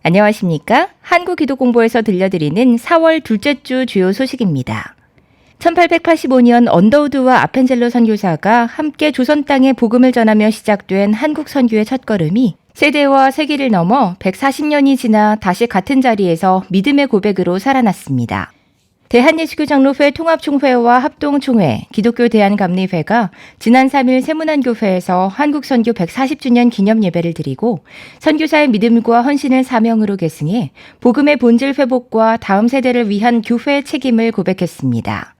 안녕하십니까? 한국기독공부에서 들려드리는 4월 둘째 주 주요 소식입니다. 1885년 언더우드와 아펜젤러 선교사가 함께 조선 땅에 복음을 전하며 시작된 한국 선교의 첫걸음이 세대와 세기를 넘어 140년이 지나 다시 같은 자리에서 믿음의 고백으로 살아났습니다. 대한예수교장로회 통합총회와 합동총회, 기독교 대한감리회가 지난 3일 세문안교회에서 한국선교 140주년 기념 예배를 드리고 선교사의 믿음과 헌신을 사명으로 계승해 복음의 본질 회복과 다음 세대를 위한 교회의 책임을 고백했습니다.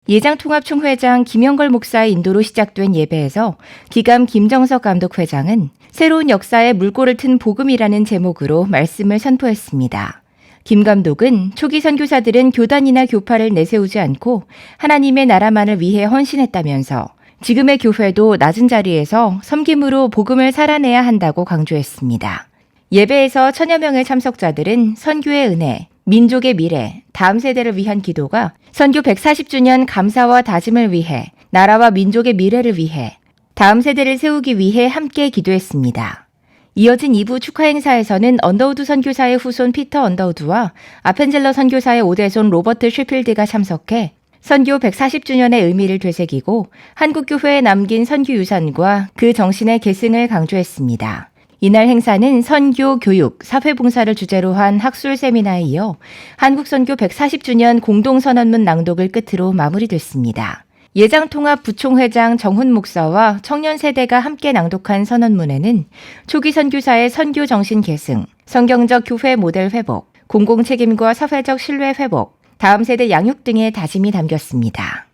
예장통합총회장 김영걸 목사의 인도로 시작된 예배에서 기감 김정석 감독회장은 새로운 역사에 물꼬를 튼 복음이라는 제목으로 말씀을 선포했습니다. 김 감독은 초기 선교사들은 교단이나 교파를 내세우지 않고 하나님의 나라만을 위해 헌신했다면서 지금의 교회도 낮은 자리에서 섬김으로 복음을 살아내야 한다고 강조했습니다. 예배에서 천여 명의 참석자들은 선교의 은혜, 민족의 미래, 다음 세대를 위한 기도가 선교 140주년 감사와 다짐을 위해 나라와 민족의 미래를 위해 다음 세대를 세우기 위해 함께 기도했습니다. 이어진 2부 축하 행사에서는 언더우드 선교사의 후손 피터 언더우드와 아펜젤러 선교사의 오대손 로버트 쉐필드가 참석해 선교 140주년의 의미를 되새기고 한국교회에 남긴 선교 유산과 그 정신의 계승을 강조했습니다. 이날 행사는 선교, 교육, 사회봉사를 주제로 한 학술 세미나에 이어 한국선교 140주년 공동선언문 낭독을 끝으로 마무리됐습니다. 예장통합 부총회장 정훈 목사와 청년 세대가 함께 낭독한 선언문에는 초기 선교사의 선교 정신 계승, 성경적 교회 모델 회복, 공공책임과 사회적 신뢰 회복, 다음 세대 양육 등의 다짐이 담겼습니다.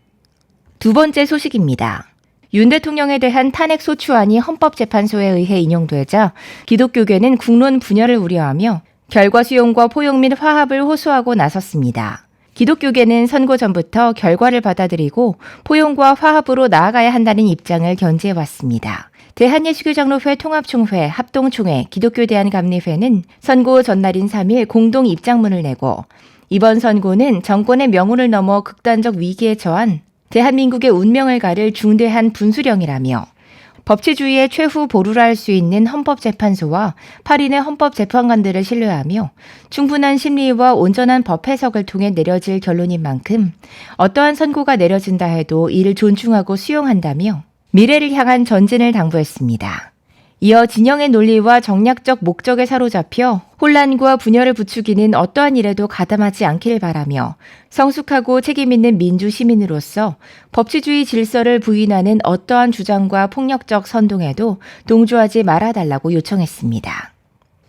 두 번째 소식입니다. 윤 대통령에 대한 탄핵 소추안이 헌법재판소에 의해 인용되자 기독교계는 국론 분열을 우려하며 결과 수용과 포용 및 화합을 호소하고 나섰습니다. 기독교계는 선고 전부터 결과를 받아들이고 포용과 화합으로 나아가야 한다는 입장을 견지해왔습니다. 대한예수교장로회 통합총회, 합동총회, 기독교 대한감리회는 선고 전날인 3일 공동 입장문을 내고 이번 선고는 정권의 명운을 넘어 극단적 위기에 처한 대한민국의 운명을 가를 중대한 분수령이라며 법치주의의 최후 보루라 할 수 있는 헌법재판소와 8인의 헌법재판관들을 신뢰하며 충분한 심리와 온전한 법 해석을 통해 내려질 결론인 만큼 어떠한 선고가 내려진다 해도 이를 존중하고 수용한다며 미래를 향한 전진을 당부했습니다. 이어 진영의 논리와 정략적 목적에 사로잡혀 혼란과 분열을 부추기는 어떠한 일에도 가담하지 않기를 바라며 성숙하고 책임있는 민주 시민으로서 법치주의 질서를 부인하는 어떠한 주장과 폭력적 선동에도 동조하지 말아달라고 요청했습니다.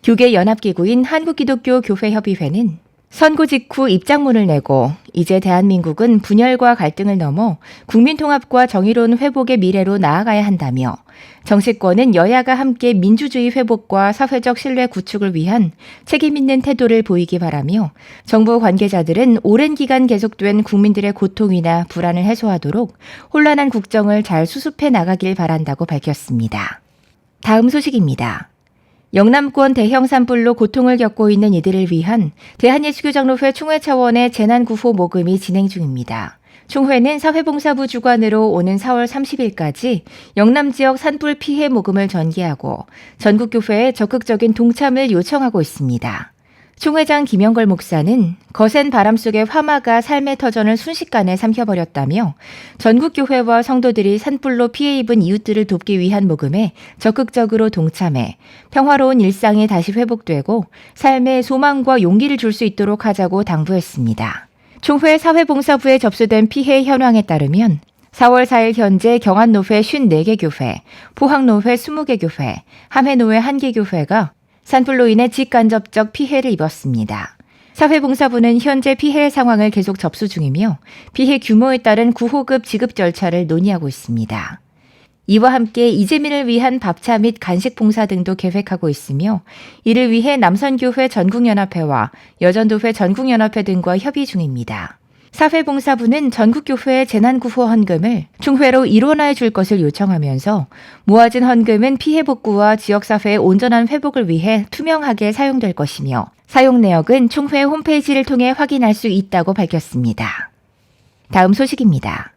교계 연합기구인 한국기독교교회협의회는 선고 직후 입장문을 내고 이제 대한민국은 분열과 갈등을 넘어 국민통합과 정의로운 회복의 미래로 나아가야 한다며 정치권은 여야가 함께 민주주의 회복과 사회적 신뢰 구축을 위한 책임있는 태도를 보이기 바라며 정부 관계자들은 오랜 기간 계속된 국민들의 고통이나 불안을 해소하도록 혼란한 국정을 잘 수습해 나가길 바란다고 밝혔습니다. 다음 소식입니다. 영남권 대형 산불로 고통을 겪고 있는 이들을 위한 대한예수교장로회 총회 차원의 재난구호 모금이 진행 중입니다. 총회는 사회봉사부 주관으로 오는 4월 30일까지 영남 지역 산불 피해 모금을 전개하고 전국교회에 적극적인 동참을 요청하고 있습니다. 총회장 김영걸 목사는 거센 바람 속에 화마가 삶의 터전을 순식간에 삼켜버렸다며 전국교회와 성도들이 산불로 피해 입은 이웃들을 돕기 위한 모금에 적극적으로 동참해 평화로운 일상이 다시 회복되고 삶에 소망과 용기를 줄 수 있도록 하자고 당부했습니다. 총회 사회봉사부에 접수된 피해 현황에 따르면 4월 4일 현재 경안노회 54개 교회, 포항노회 20개 교회, 함해노회 1개 교회가 산불로 인해 직간접적 피해를 입었습니다. 사회봉사부는 현재 피해 상황을 계속 접수 중이며 피해 규모에 따른 구호급 지급 절차를 논의하고 있습니다. 이와 함께 이재민을 위한 밥차 및 간식 봉사 등도 계획하고 있으며 이를 위해 남선교회 전국연합회와 여전도회 전국연합회 등과 협의 중입니다. 사회봉사부는 전국교회의 재난구호 헌금을 총회로 일원화해 줄 것을 요청하면서 모아진 헌금은 피해 복구와 지역사회의 온전한 회복을 위해 투명하게 사용될 것이며 사용 내역은 총회 홈페이지를 통해 확인할 수 있다고 밝혔습니다. 다음 소식입니다.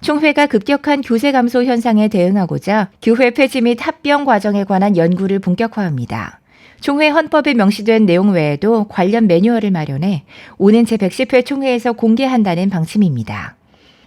총회가 급격한 교세 감소 현상에 대응하고자 교회 폐지 및 합병 과정에 관한 연구를 본격화합니다. 총회 헌법에 명시된 내용 외에도 관련 매뉴얼을 마련해 오는 제110회 총회에서 공개한다는 방침입니다.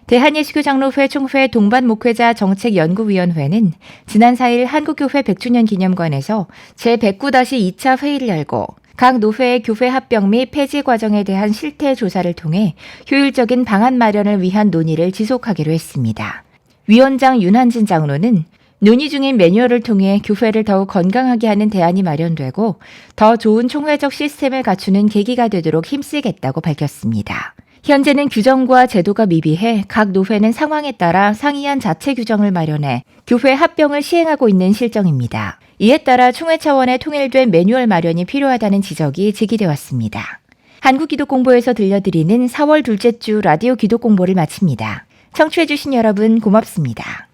대한예수교장로회 총회 동반목회자 정책연구위원회는 지난 4일 한국교회 100주년 기념관에서 제109-2차 회의를 열고 각 노회의 교회 합병 및 폐지 과정에 대한 실태 조사를 통해 효율적인 방안 마련을 위한 논의를 지속하기로 했습니다. 위원장 윤한진 장로는 논의 중인 매뉴얼을 통해 교회를 더욱 건강하게 하는 대안이 마련되고 더 좋은 총회적 시스템을 갖추는 계기가 되도록 힘쓰겠다고 밝혔습니다. 현재는 규정과 제도가 미비해 각 노회는 상황에 따라 상이한 자체 규정을 마련해 교회 합병을 시행하고 있는 실정입니다. 이에 따라 총회 차원의 통일된 매뉴얼 마련이 필요하다는 지적이 제기되어 왔습니다. 한국기독공보에서 들려드리는 4월 둘째 주 라디오 기독공보를 마칩니다. 청취해주신 여러분 고맙습니다.